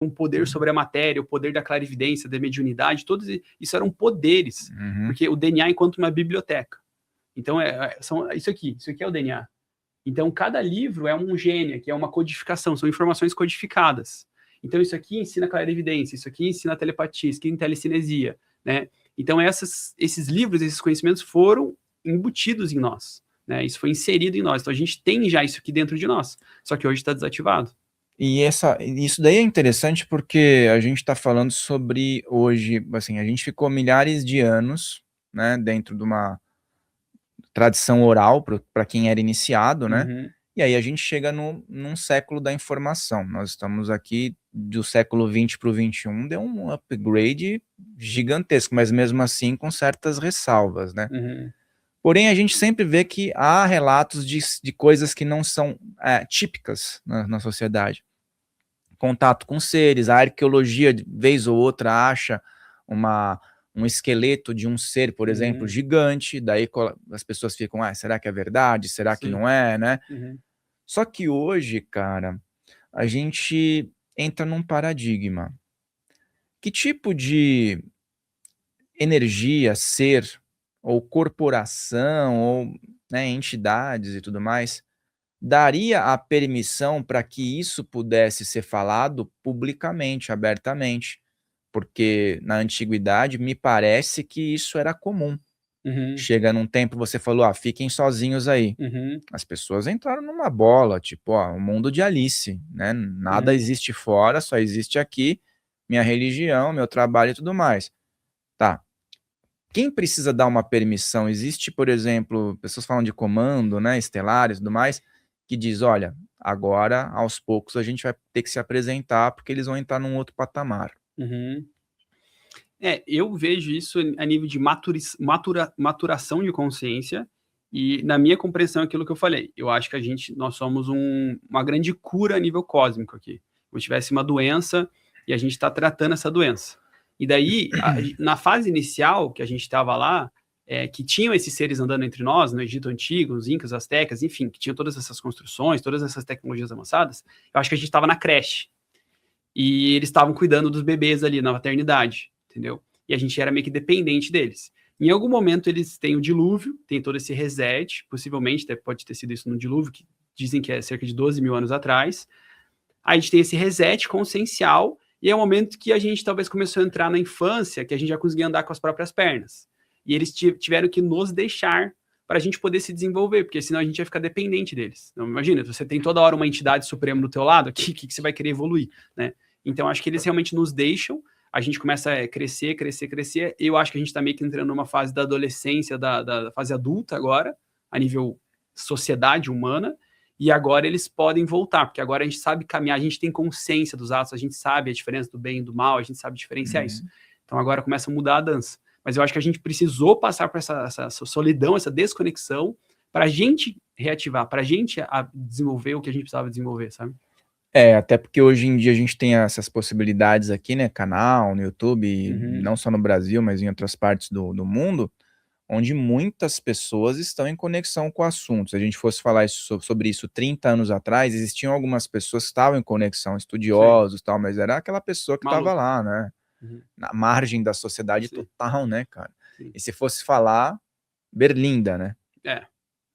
um poder sobre a matéria, o poder da clarividência, da mediunidade, todos isso eram poderes, porque o DNA enquanto uma biblioteca. Então, isso aqui é o DNA. Então, cada livro é um gene, que é uma codificação, são informações codificadas. Então, isso aqui ensina clarividência, isso aqui ensina telepatia, isso aqui ensina telecinesia, né? Então, esses livros, esses conhecimentos foram embutidos em nós, né? Isso foi inserido em nós. Então, a gente tem já isso aqui dentro de nós, só que hoje está desativado. E isso daí é interessante porque a gente está falando sobre hoje, assim, a gente ficou milhares de anos, né, dentro de uma tradição oral para quem era iniciado, né? Uhum. E aí a gente chega num século da informação. Nós estamos aqui do século XX para o XXI, deu um upgrade gigantesco, mas mesmo assim com certas ressalvas, né? Uhum. Porém, a gente sempre vê que há relatos de coisas que não são típicas na sociedade. Contato com seres, a arqueologia, de vez ou outra, acha um esqueleto de um ser, por exemplo, gigante, daí as pessoas ficam, será que é verdade? Será que não é, né? Uhum. Só que hoje, cara, a gente entra num paradigma. Que tipo de energia, ser, ou corporação, ou né, entidades e tudo mais, daria a permissão para que isso pudesse ser falado publicamente, abertamente? Porque na antiguidade me parece que isso era comum. Uhum. Chega num tempo, você falou, fiquem sozinhos aí. Uhum. As pessoas entraram numa bola, tipo, o mundo de Alice, né? Nada Uhum. existe fora, só existe aqui, minha religião, meu trabalho e tudo mais. Tá. Quem precisa dar uma permissão? Existe, por exemplo, pessoas falam de comando, né, estelares e tudo mais, que diz, olha, agora, aos poucos, a gente vai ter que se apresentar porque eles vão entrar num outro patamar. Uhum. Eu vejo isso a nível de maturação de consciência e, na minha compreensão, aquilo que eu falei. Eu acho que nós somos uma grande cura a nível cósmico aqui. Se tivesse uma doença e a gente está tratando essa doença. E daí, na fase inicial que a gente estava lá, que tinham esses seres andando entre nós, no Egito Antigo, os Incas, os Astecas, enfim, que tinham todas essas construções, todas essas tecnologias avançadas, eu acho que a gente estava na creche. E eles estavam cuidando dos bebês ali na maternidade, entendeu? E a gente era meio que dependente deles. Em algum momento eles têm o dilúvio, tem todo esse reset, possivelmente pode ter sido isso no dilúvio, que dizem que é cerca de 12 mil anos atrás. Aí a gente tem esse reset consciencial, e é o momento que a gente talvez começou a entrar na infância, que a gente já conseguia andar com as próprias pernas. E eles tiveram que nos deixar para a gente poder se desenvolver, porque senão a gente ia ficar dependente deles. Então, imagina, você tem toda hora uma entidade suprema do teu lado, o que você vai querer evoluir, né? Então, acho que eles realmente nos deixam, a gente começa a crescer, crescer, crescer. Eu acho que a gente está meio que entrando numa fase da adolescência, da fase adulta agora, a nível sociedade humana, e agora eles podem voltar, porque agora a gente sabe caminhar, a gente tem consciência dos atos, a gente sabe a diferença do bem e do mal, a gente sabe diferenciar isso. Então agora começa a mudar a dança. Mas eu acho que a gente precisou passar por essa solidão, essa desconexão, para a gente reativar, para a gente desenvolver o que a gente precisava desenvolver, sabe? Até porque hoje em dia a gente tem essas possibilidades aqui, né, canal no YouTube, não só no Brasil, mas em outras partes do mundo, onde muitas pessoas estão em conexão com o assunto. Se a gente fosse falar sobre isso 30 anos atrás, existiam algumas pessoas que estavam em conexão, estudiosos e tal, mas era aquela pessoa que estava lá, né, na margem da sociedade total, né, cara? E se fosse falar, berlinda, né?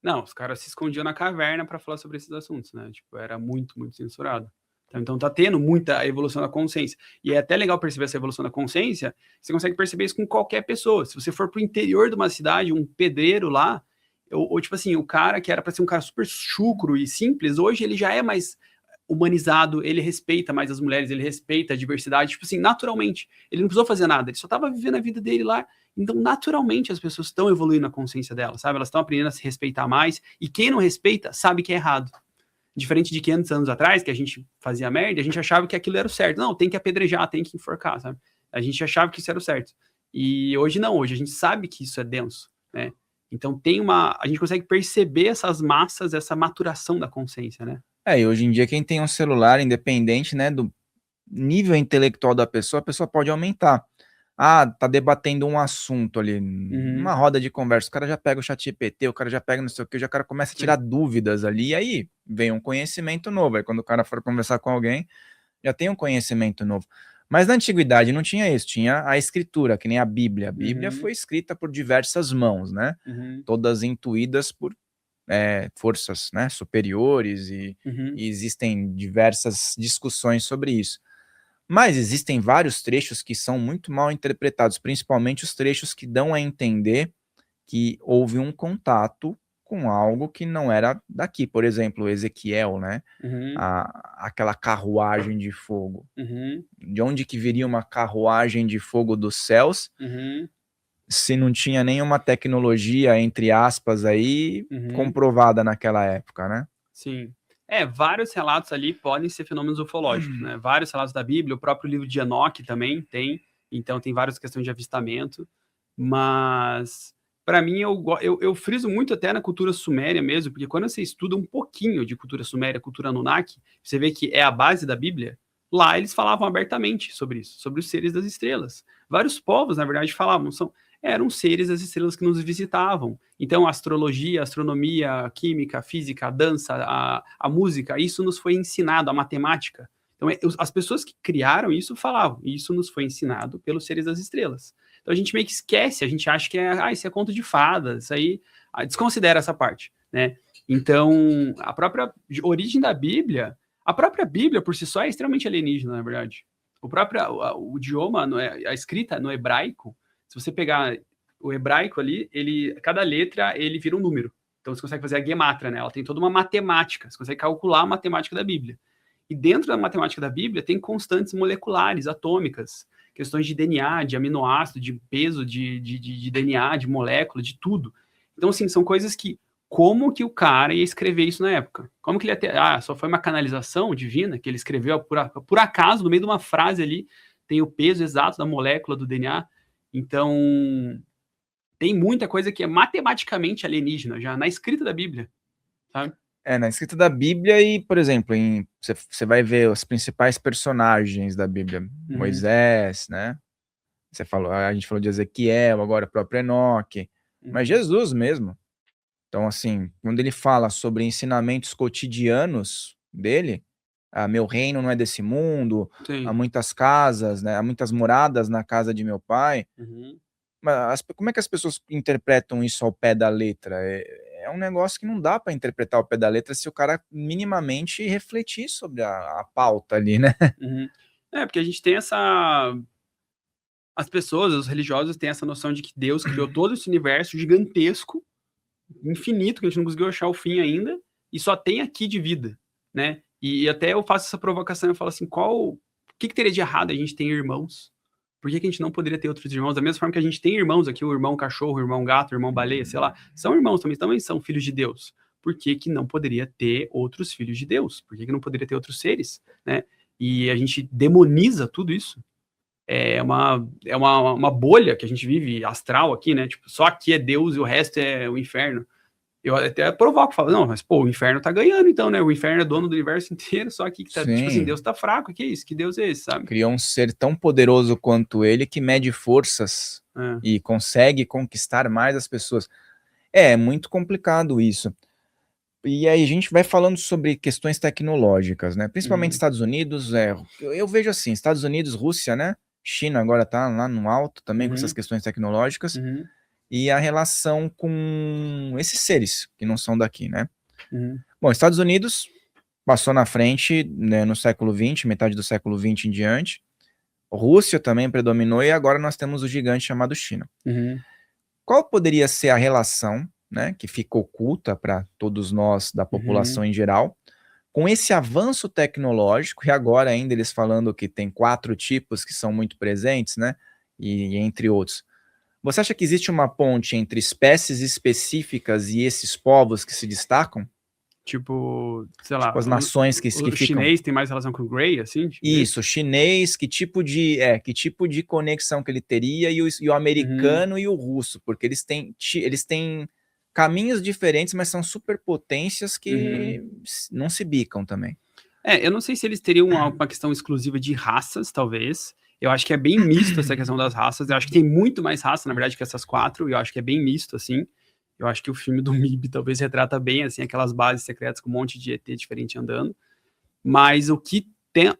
Não, os caras se escondiam na caverna para falar sobre esses assuntos, né? Tipo, era muito, muito censurado. Então tá tendo muita evolução da consciência. E é até legal perceber essa evolução da consciência, você consegue perceber isso com qualquer pessoa. Se você for pro interior de uma cidade, um pedreiro lá, ou tipo assim, o cara que era para ser um cara super chucro e simples, hoje ele já é mais humanizado, ele respeita mais as mulheres, ele respeita a diversidade, tipo assim, naturalmente. Ele não precisou fazer nada, ele só tava vivendo a vida dele lá. Então, naturalmente, as pessoas estão evoluindo a consciência delas, sabe? Elas estão aprendendo a se respeitar mais, e quem não respeita sabe que é errado. Diferente de 500 anos atrás, que a gente fazia merda, a gente achava que aquilo era o certo. Não, tem que apedrejar, tem que enforcar, sabe? A gente achava que isso era o certo. E hoje não, hoje a gente sabe que isso é denso, né? Então a gente consegue perceber essas massas, essa maturação da consciência, né? E hoje em dia quem tem um celular, independente, né, do nível intelectual da pessoa, a pessoa pode aumentar. Tá debatendo um assunto ali, numa roda de conversa, o cara já pega o ChatGPT, o cara já pega não sei o que, o cara começa a tirar dúvidas ali, e aí vem um conhecimento novo. Aí quando o cara for conversar com alguém, já tem um conhecimento novo. Mas na antiguidade não tinha isso, tinha a escritura, que nem a Bíblia. A Bíblia foi escrita por diversas mãos, né? Todas intuídas por forças, né, superiores e existem diversas discussões sobre isso. Mas existem vários trechos que são muito mal interpretados, principalmente os trechos que dão a entender que houve um contato com algo que não era daqui. Por exemplo, Ezequiel, né? Aquela carruagem de fogo. De onde que viria uma carruagem de fogo dos céus, se não tinha nenhuma tecnologia, entre aspas, aí, comprovada naquela época, né? Sim. Vários relatos ali podem ser fenômenos ufológicos, né? Vários relatos da Bíblia, o próprio livro de Enoque também tem, então tem várias questões de avistamento, mas para mim eu friso muito até na cultura suméria mesmo, porque quando você estuda um pouquinho de cultura suméria, cultura Anunnaki, você vê que é a base da Bíblia, lá eles falavam abertamente sobre isso, sobre os seres das estrelas. Vários povos, na verdade, falavam, eram seres das estrelas que nos visitavam. Então, a astrologia, a astronomia, a química, a física, a dança, a música, isso nos foi ensinado, a matemática. Então, as pessoas que criaram isso falavam, isso nos foi ensinado pelos seres das estrelas. Então, a gente meio que esquece, a gente acha que isso é conto de fadas, isso aí, desconsidera essa parte, né? Então, a própria origem da Bíblia, a própria Bíblia por si só é extremamente alienígena, na verdade. O idioma, a escrita no hebraico, se você pegar o hebraico ali, cada letra ele vira um número. Então você consegue fazer a gemátria, né? Ela tem toda uma matemática. Você consegue calcular a matemática da Bíblia. E dentro da matemática da Bíblia tem constantes moleculares, atômicas, questões de DNA, de aminoácido, de peso de DNA, de molécula, de tudo. Então, assim, são coisas que como que o cara ia escrever isso na época? Como que ele ia ter... só foi uma canalização divina que ele escreveu por acaso, no meio de uma frase ali, tem o peso exato da molécula do DNA. Então, tem muita coisa que é matematicamente alienígena já na escrita da Bíblia, sabe? Na escrita da Bíblia e, por exemplo, você vai ver os principais personagens da Bíblia. Moisés, né? A gente falou de Ezequiel, agora o próprio Enoque, mas Jesus mesmo. Então, assim, quando ele fala sobre ensinamentos cotidianos dele, meu reino não é desse mundo, Sim. há muitas casas, né? Há muitas moradas na casa de meu pai. Mas como é que as pessoas interpretam isso ao pé da letra? É um negócio que não dá para interpretar ao pé da letra se o cara minimamente refletir sobre a pauta ali, né? Porque a gente tem as pessoas, os religiosos têm essa noção de que Deus criou todo esse universo gigantesco, infinito, que a gente não conseguiu achar o fim ainda, e só tem aqui de vida, né? E até eu faço essa provocação, eu falo assim, o que teria de errado a gente ter irmãos? Por que a gente não poderia ter outros irmãos? Da mesma forma que a gente tem irmãos aqui, o irmão cachorro, o irmão gato, o irmão baleia, sei lá, são irmãos também são filhos de Deus. Por que não poderia ter outros filhos de Deus? Por que não poderia ter outros seres, né? E a gente demoniza tudo isso. É uma bolha que a gente vive astral aqui, né? Tipo, só aqui é Deus e o resto é o inferno. Eu até provoco, falo, não, mas pô, o inferno tá ganhando então, né? O inferno é dono do universo inteiro, só aqui que tá, tipo assim, Deus tá fraco, que isso? Que Deus é esse, sabe? Criou um ser tão poderoso quanto ele que mede forças e consegue conquistar mais as pessoas. É muito complicado isso. E aí a gente vai falando sobre questões tecnológicas, né? Principalmente Estados Unidos, eu vejo assim, Estados Unidos, Rússia, né? China agora tá lá no alto também com essas questões tecnológicas. E a relação com esses seres que não são daqui, né? Bom, Estados Unidos passou na frente, né, no século XX, metade do século XX em diante. Rússia também predominou e agora nós temos o gigante chamado China. Qual poderia ser a relação, né, que fica oculta para todos nós da população em geral, com esse avanço tecnológico, e agora ainda eles falando que tem 4 tipos que são muito presentes, né, e entre outros. Você acha que existe uma ponte entre espécies específicas e esses povos que se destacam? Tipo, sei lá, as nações que ficam... O chinês tem mais relação com o Grey, assim? Isso, o chinês, que tipo de conexão que ele teria, e o americano e o russo, porque eles têm caminhos diferentes, mas são superpotências que não se bicam também. Eu não sei se eles teriam uma questão exclusiva de raças, talvez. Eu acho que é bem misto essa questão das raças. Eu acho que tem muito mais raça, na verdade, que essas 4. E eu acho que é bem misto, assim. Eu acho que o filme do MIB talvez retrata bem, assim, aquelas bases secretas com um monte de ET diferente andando. Mas o que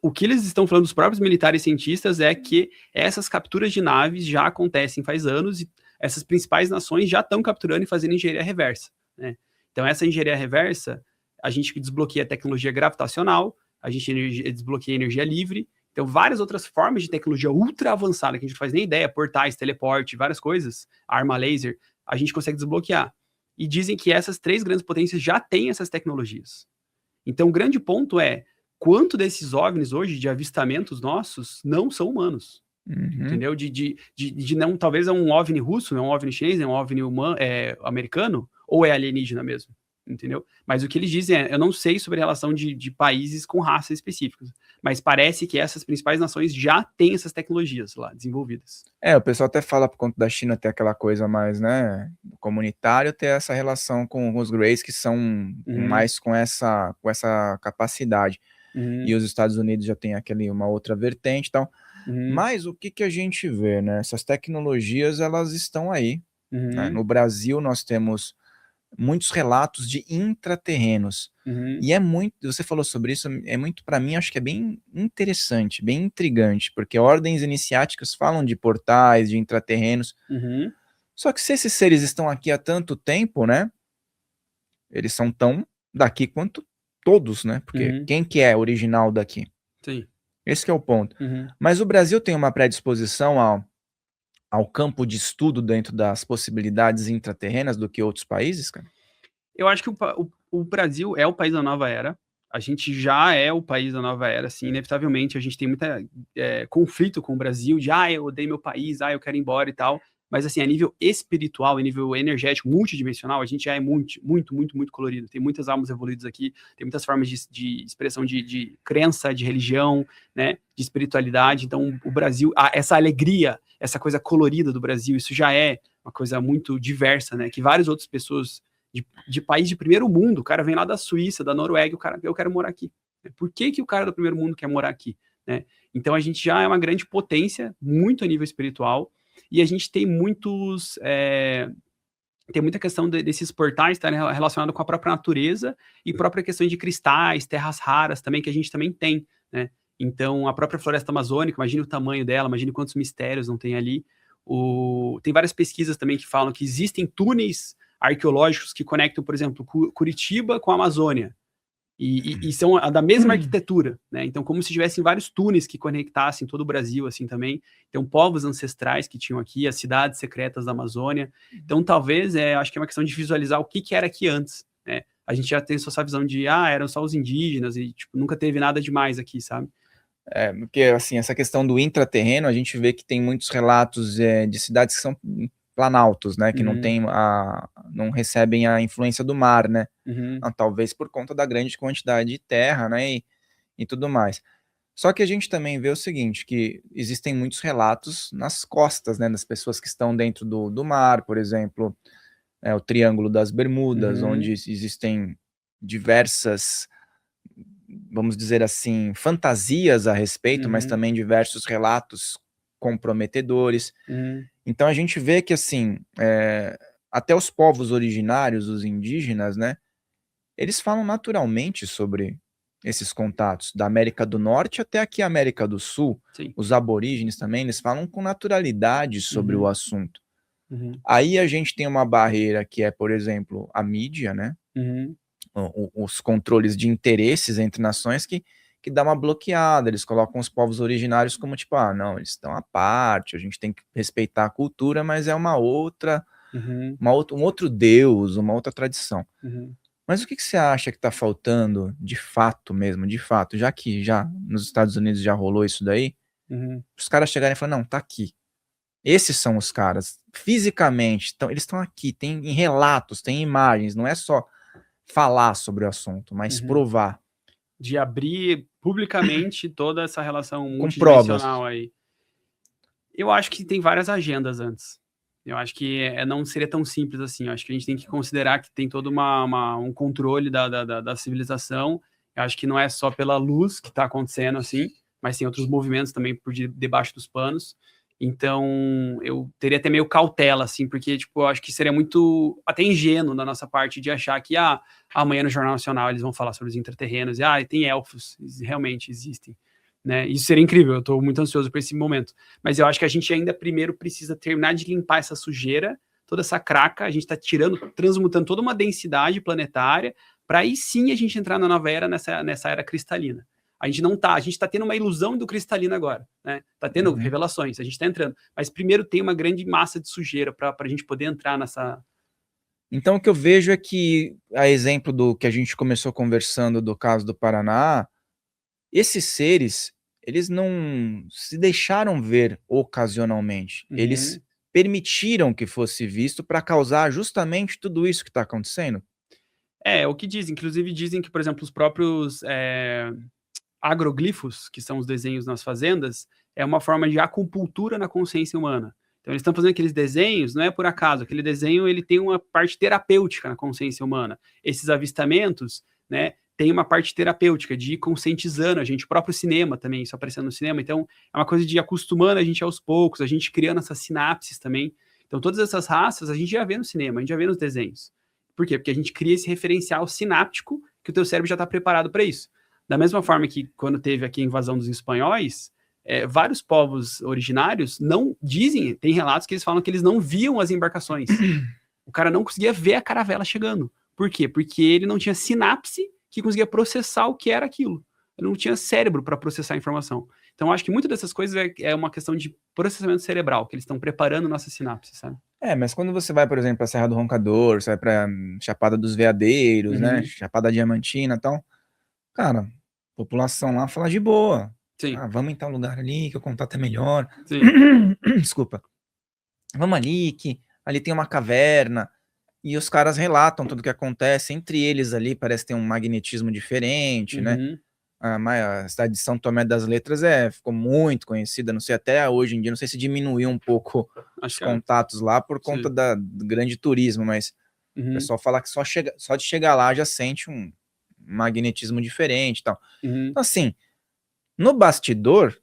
o que eles estão falando, os próprios militares e cientistas, é que essas capturas de naves já acontecem faz anos e essas principais nações já estão capturando e fazendo engenharia reversa, né? Então, essa engenharia reversa, a gente desbloqueia a tecnologia gravitacional, a gente desbloqueia energia livre, então várias outras formas de tecnologia ultra avançada que a gente não faz nem ideia, portais, teleporte, várias coisas, arma laser, a gente consegue desbloquear. E dizem que essas 3 grandes potências já têm essas tecnologias. Então, o grande ponto é quanto desses OVNIs hoje, de avistamentos nossos, não são humanos. Entendeu? De não, talvez é um OVNI russo, não é um OVNI chinês, é um OVNI americano, ou é alienígena mesmo, entendeu? Mas o que eles dizem é, eu não sei sobre a relação de países com raças específicas, mas parece que essas principais nações já têm essas tecnologias lá desenvolvidas. O pessoal até fala por conta da China ter aquela coisa mais, né, comunitário, ter essa relação com os Greys que são mais com essa capacidade. E os Estados Unidos já tem uma outra vertente e tal. Mas o que a gente vê, né? Essas tecnologias, elas estão aí. Né? No Brasil, nós temos muitos relatos de intraterrenos. E você falou sobre isso, é muito, para mim, acho que é bem interessante, bem intrigante, porque ordens iniciáticas falam de portais, de intraterrenos. Só que se esses seres estão aqui há tanto tempo, né? Eles são tão daqui quanto todos, né? Porque quem que é original daqui? Sim. Esse que é o ponto. Mas o Brasil tem uma predisposição ao campo de estudo dentro das possibilidades intraterrenas do que outros países, cara? Eu acho que o Brasil é o país da nova era. A gente já é o país da nova era, assim, inevitavelmente a gente tem muita conflito com o Brasil, de, eu odeio meu país, eu quero ir embora e tal. Mas, assim, a nível espiritual, a nível energético, multidimensional, a gente já é muito, muito, muito, muito colorido. Tem muitas almas evoluídas aqui, tem muitas formas de expressão de crença, de religião, né, de espiritualidade. Então, o Brasil, essa alegria, essa coisa colorida do Brasil, isso já é uma coisa muito diversa, né, que várias outras pessoas de país de primeiro mundo, o cara vem lá da Suíça, da Noruega, o cara, eu quero morar aqui. Por que o cara do primeiro mundo quer morar aqui, né? Então, a gente já é uma grande potência, muito a nível espiritual, e a gente tem muitos. Tem muita questão desses portais estarem relacionados com a própria natureza e própria questão de cristais, terras raras também, que a gente também tem, né? Então, a própria floresta amazônica, imagine o tamanho dela, imagine quantos mistérios não tem ali. Tem várias pesquisas também que falam que existem túneis arqueológicos que conectam, por exemplo, Curitiba com a Amazônia. E são da mesma arquitetura, né? Então, como se tivessem vários túneis que conectassem todo o Brasil, assim, também. Então, povos ancestrais que tinham aqui, as cidades secretas da Amazônia. Então, talvez, acho que é uma questão de visualizar o que era aqui antes, né? A gente já tem só essa visão de, eram só os indígenas e, tipo, nunca teve nada demais aqui, sabe? Porque, assim, essa questão do intraterreno, a gente vê que tem muitos relatos de cidades que são planaltos, né, que não recebem a influência do mar, né, talvez por conta da grande quantidade de terra, né, e tudo mais. Só que a gente também vê o seguinte, que existem muitos relatos nas costas, né, das pessoas que estão dentro do mar, por exemplo, o Triângulo das Bermudas, onde existem diversas, vamos dizer assim, fantasias a respeito, mas também diversos relatos comprometedores. Então a gente vê que, assim, até os povos originários, os indígenas, né, eles falam naturalmente sobre esses contatos, da América do Norte até aqui a América do Sul. Sim. Os aborígenes também, eles falam com naturalidade sobre o assunto. Aí a gente tem uma barreira que é, por exemplo, a mídia, né, os controles de interesses entre nações que dá uma bloqueada, eles colocam os povos originários como tipo, não, eles estão à parte, a gente tem que respeitar a cultura, mas é um outro Deus, uma outra tradição. Mas o que você acha que está faltando de fato mesmo, de fato, já que nos Estados Unidos já rolou isso daí, os caras chegarem e falarem, não, tá aqui. Esses são os caras, fisicamente, eles estão aqui, tem em relatos, tem imagens, não é só falar sobre o assunto, mas provar. De abrir publicamente toda essa relação multidimensional aí. Eu acho que tem várias agendas antes. Eu acho que não seria tão simples assim. Eu acho que a gente tem que considerar que tem todo um controle da civilização. Eu acho que não é só pela luz que está acontecendo assim, mas tem outros movimentos também por debaixo dos panos. Então, eu teria até meio cautela, assim, porque, tipo, eu acho que seria muito, até ingênuo da nossa parte de achar que, amanhã no Jornal Nacional eles vão falar sobre os intraterrenos, e, tem elfos, realmente existem, né? Isso seria incrível, eu tô muito ansioso por esse momento. Mas eu acho que a gente ainda primeiro precisa terminar de limpar essa sujeira, toda essa craca, a gente tá transmutando toda uma densidade planetária, para aí sim a gente entrar na nova era, nessa era cristalina. A gente tá tendo uma ilusão do cristalino agora, né? Tá tendo revelações, a gente tá entrando. Mas primeiro tem uma grande massa de sujeira para a gente poder entrar nessa. Então, o que eu vejo é que, a exemplo do que a gente começou conversando do caso do Paraná, esses seres, eles não se deixaram ver ocasionalmente. Eles permitiram que fosse visto para causar justamente tudo isso que está acontecendo. O que dizem. Inclusive dizem que, por exemplo, os próprios agroglifos, que são os desenhos nas fazendas, é uma forma de acupuntura na consciência humana. Então eles estão fazendo aqueles desenhos, não é por acaso, aquele desenho ele tem uma parte terapêutica na consciência humana. Esses avistamentos, né, tem uma parte terapêutica, de ir conscientizando a gente, o próprio cinema também, isso aparecendo no cinema, então é uma coisa de ir acostumando a gente aos poucos, a gente criando essas sinapses também. Então todas essas raças a gente já vê no cinema, a gente já vê nos desenhos. Por quê? Porque a gente cria esse referencial sináptico que o teu cérebro já está preparado para isso. Da mesma forma que quando teve aqui a invasão dos espanhóis, vários povos originários não dizem, tem relatos que eles falam que eles não viam as embarcações. O cara não conseguia ver a caravela chegando. Por quê? Porque ele não tinha sinapse que conseguia processar o que era aquilo. Ele não tinha cérebro para processar a informação. Então, eu acho que muitas dessas coisas é uma questão de processamento cerebral, que eles estão preparando nossa sinapse, sabe? Mas quando você vai, por exemplo, para a Serra do Roncador, você vai para Chapada dos Veadeiros, né? Chapada Diamantina e tal. Cara, a população lá fala de boa. Sim. Vamos em tal lugar ali, que o contato é melhor. Sim. Desculpa. Vamos ali, que ali tem uma caverna. E os caras relatam tudo o que acontece. Entre eles ali parece ter um magnetismo diferente, né? A cidade de São Tomé das Letras ficou muito conhecida, não sei, até hoje em dia, não sei se diminuiu um pouco os contatos lá por conta do grande turismo, mas o pessoal fala que só de chegar lá já sente um magnetismo diferente e tal. Então, assim, no bastidor,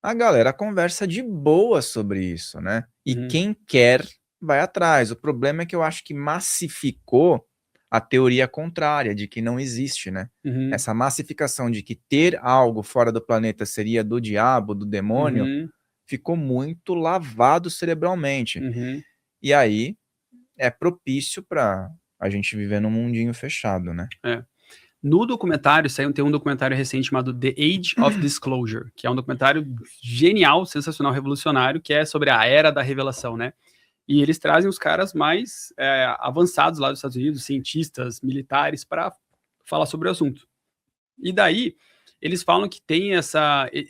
a galera conversa de boa sobre isso, né? E quem quer vai atrás. O problema é que eu acho que massificou a teoria contrária, de que não existe, né? Essa massificação de que ter algo fora do planeta seria do diabo, do demônio, ficou muito lavado cerebralmente. E aí é propício para a gente viver num mundinho fechado, né? No documentário, tem um documentário recente chamado The Age of Disclosure, que é um documentário genial, sensacional, revolucionário, que é sobre a era da revelação, né? E eles trazem os caras mais avançados lá dos Estados Unidos, cientistas, militares, para falar sobre o assunto. E daí, eles falam que tem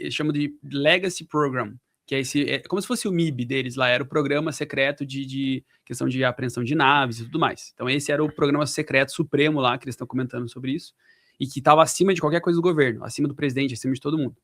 chamam de Legacy Program, que é como se fosse o MIB deles lá, era o programa secreto de questão de apreensão de naves e tudo mais. Então esse era o programa secreto supremo lá, que eles estão comentando sobre isso, e que estava acima de qualquer coisa do governo, acima do presidente, acima de todo mundo.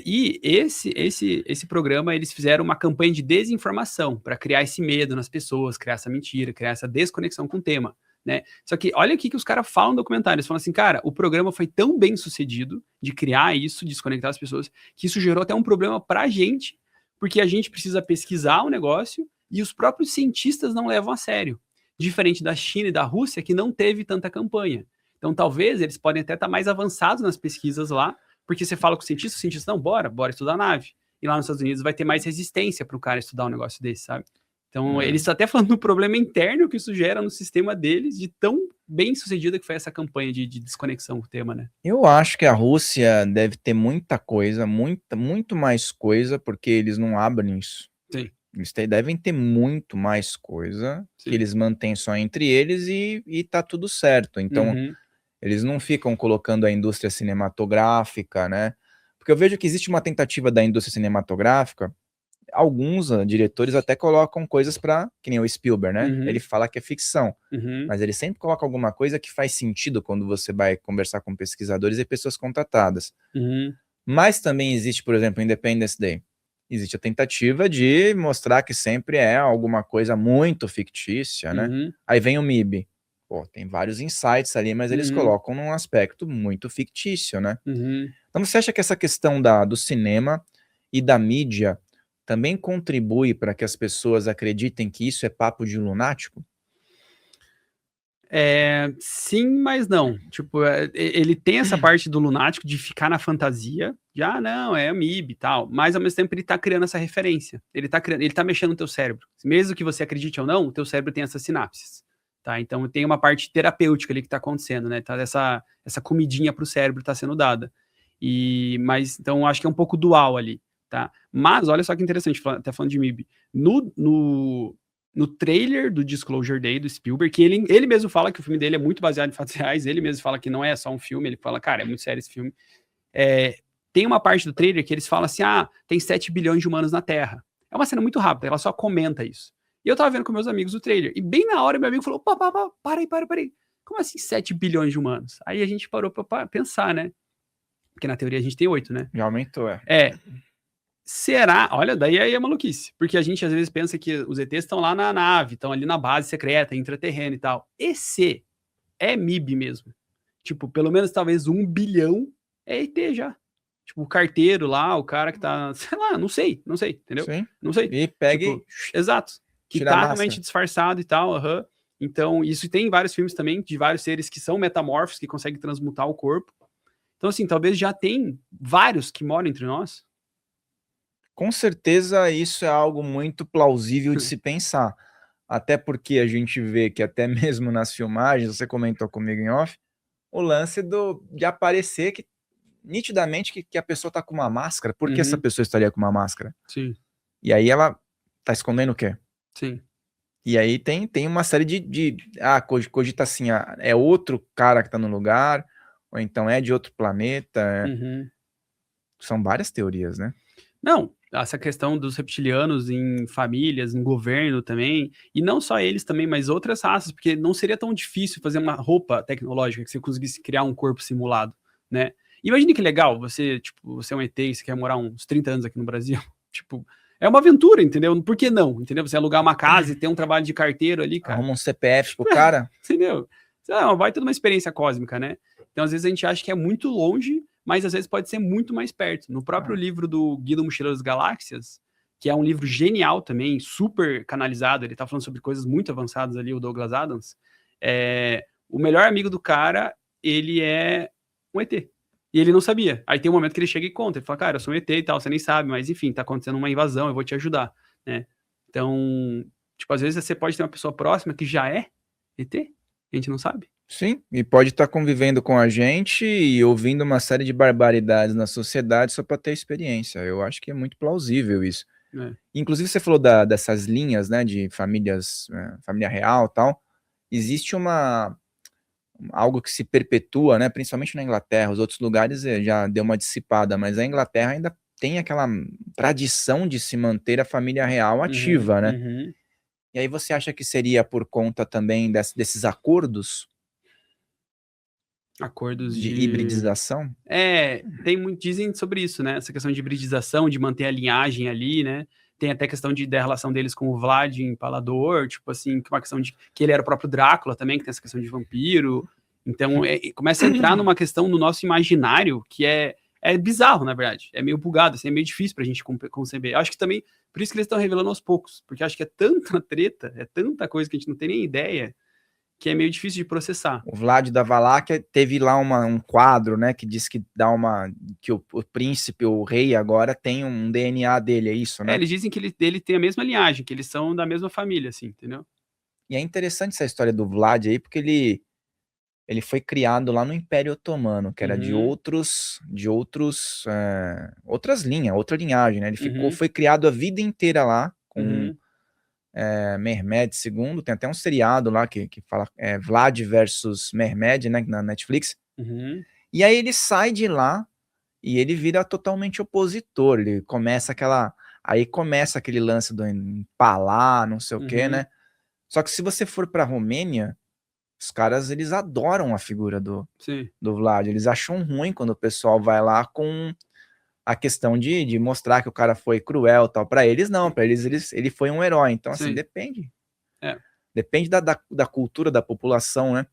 E esse programa, eles fizeram uma campanha de desinformação para criar esse medo nas pessoas, criar essa mentira, criar essa desconexão com o tema, né? Só que olha aqui que os caras falam no documentário, eles falam assim, cara, o programa foi tão bem sucedido de criar isso, desconectar as pessoas, que isso gerou até um problema pra gente, porque a gente precisa pesquisar o negócio e os próprios cientistas não levam a sério, diferente da China e da Rússia, que não teve tanta campanha. Então talvez eles podem até estar mais avançados nas pesquisas lá, porque você fala com o cientista, não, bora estudar a nave. E lá nos Estados Unidos vai ter mais resistência para o cara estudar um negócio desse, sabe? Então, eles estão até falando do problema interno que isso gera no sistema deles, de tão bem sucedida que foi essa campanha de desconexão com o tema, né? Eu acho que a Rússia deve ter muita coisa, muito mais coisa, porque eles não abrem isso. Sim. Eles devem ter muito mais coisa, que eles mantêm só entre eles e tá tudo certo. Então, eles não ficam colocando a indústria cinematográfica, né? Porque eu vejo que existe uma tentativa da indústria cinematográfica, alguns diretores até colocam coisas que nem o Spielberg, né? Ele fala que é ficção, mas ele sempre coloca alguma coisa que faz sentido quando você vai conversar com pesquisadores e pessoas contratadas. Mas também existe, por exemplo, Independence Day. Existe a tentativa de mostrar que sempre é alguma coisa muito fictícia, né? Aí vem o MIB. Pô, tem vários insights ali, mas eles colocam num aspecto muito fictício, né? Então você acha que essa questão do cinema e da mídia também contribui para que as pessoas acreditem que isso é papo de lunático? Sim, mas não. Tipo, ele tem essa parte do lunático de ficar na fantasia, não, é amiibo e tal, mas ao mesmo tempo ele tá criando essa referência. Ele tá mexendo no teu cérebro. Mesmo que você acredite ou não, o teu cérebro tem essas sinapses, tá? Então tem uma parte terapêutica ali que tá acontecendo, né? Tá essa comidinha pro cérebro tá sendo dada. Mas então acho que é um pouco dual ali, tá? Mas olha só que interessante, até falando de MIB. No trailer do Disclosure Day do Spielberg, que ele mesmo fala que o filme dele é muito baseado em fatos reais, ele mesmo fala que não é só um filme, ele fala, cara, é muito sério esse filme. Tem uma parte do trailer que eles falam assim, tem 7 bilhões de humanos na Terra. É uma cena muito rápida, ela só comenta isso. E eu tava vendo com meus amigos o trailer, e bem na hora meu amigo falou, para aí. Como assim 7 bilhões de humanos? Aí a gente parou pra pensar, né? Porque na teoria a gente tem 8, né? Já aumentou, Será? Olha, daí aí é maluquice. Porque a gente às vezes pensa que os ETs estão lá na nave, estão ali na base secreta, intraterrena e tal. Esse é MIB mesmo. Tipo, pelo menos talvez 1 bilhão é ET já. Tipo, o carteiro lá, o cara que tá, sei lá, não sei, entendeu? Sim. Não sei. E pega tipo, exato. Que tá realmente disfarçado e tal, Então, isso tem em vários filmes também, de vários seres que são metamorfos, que conseguem transmutar o corpo. Então, assim, talvez já tem vários que moram entre nós. Com certeza isso é algo muito plausível de se pensar. Até porque a gente vê que até mesmo nas filmagens, você comentou comigo em off, o lance de aparecer que nitidamente que a pessoa tá com uma máscara. Por que essa pessoa estaria com uma máscara? Sim. E aí ela tá escondendo o quê? Sim. E aí tem uma série cogita assim, é outro cara que tá no lugar, ou então é de outro planeta. São várias teorias, né? Não, essa questão dos reptilianos em famílias, em governo também, e não só eles também, mas outras raças, porque não seria tão difícil fazer uma roupa tecnológica que você conseguisse criar um corpo simulado, né? Imagine que legal, você é um ET e você quer morar uns 30 anos aqui no Brasil, tipo, é uma aventura, entendeu? Por que não, entendeu? Você alugar uma casa e ter um trabalho de carteiro ali, cara. Arruma um CPF pro cara. Entendeu? Vai ter uma experiência cósmica, né? Então, às vezes a gente acha que é muito longe, mas às vezes pode ser muito mais perto. No próprio livro do Guia do Mochileiro das Galáxias, que é um livro genial também, super canalizado, ele tá falando sobre coisas muito avançadas ali, o Douglas Adams, o melhor amigo do cara, ele é um ET. E ele não sabia. Aí tem um momento que ele chega e conta, ele fala, cara, eu sou um ET e tal, você nem sabe, mas enfim, tá acontecendo uma invasão, eu vou te ajudar, né? Então, tipo, às vezes você pode ter uma pessoa próxima que já é ET, a gente não sabe. Sim, e pode estar convivendo com a gente e ouvindo uma série de barbaridades na sociedade só para ter experiência. Eu acho que é muito plausível isso. Inclusive, você falou dessas linhas, né, de famílias, família real e tal. Existe algo que se perpetua, né, principalmente na Inglaterra. Os outros lugares já deu uma dissipada, mas a Inglaterra ainda tem aquela tradição de se manter a família real ativa, né? E aí você acha que seria por conta também desses acordos? Acordos de hibridização? Dizem sobre isso, né? Essa questão de hibridização, de manter a linhagem ali, né? Tem até a questão da relação deles com o Vlad Empalador, tipo assim, uma questão de que ele era o próprio Drácula também, que tem essa questão de vampiro. Então, começa a entrar numa questão no nosso imaginário que é bizarro, na verdade. É meio bugado, assim, é meio difícil pra gente conceber. Acho que também, por isso que eles estão revelando aos poucos, porque acho que é tanta treta, é tanta coisa que a gente não tem nem ideia, que é meio difícil de processar. O Vlad da Valáquia teve lá um quadro, né, que diz que que o príncipe, o rei agora tem um DNA dele, é isso, né? Eles dizem que ele tem a mesma linhagem, que eles são da mesma família, assim, entendeu? E é interessante essa história do Vlad aí, porque ele foi criado lá no Império Otomano, que era de outras linhas, outra linhagem, né? Ele foi criado a vida inteira lá, com Mehmed II, tem até um seriado lá que fala Vlad versus Mehmed, né, na Netflix. E aí ele sai de lá e ele vira totalmente opositor, ele começa aquele lance do empalar, não sei o que, né? Só que se você for pra Romênia, os caras, eles adoram a figura do Vlad, eles acham ruim quando o pessoal vai lá com a questão de mostrar que o cara foi cruel e tal. Para eles, não. Para eles, ele foi um herói. Então, assim, depende. Depende da cultura da população, né?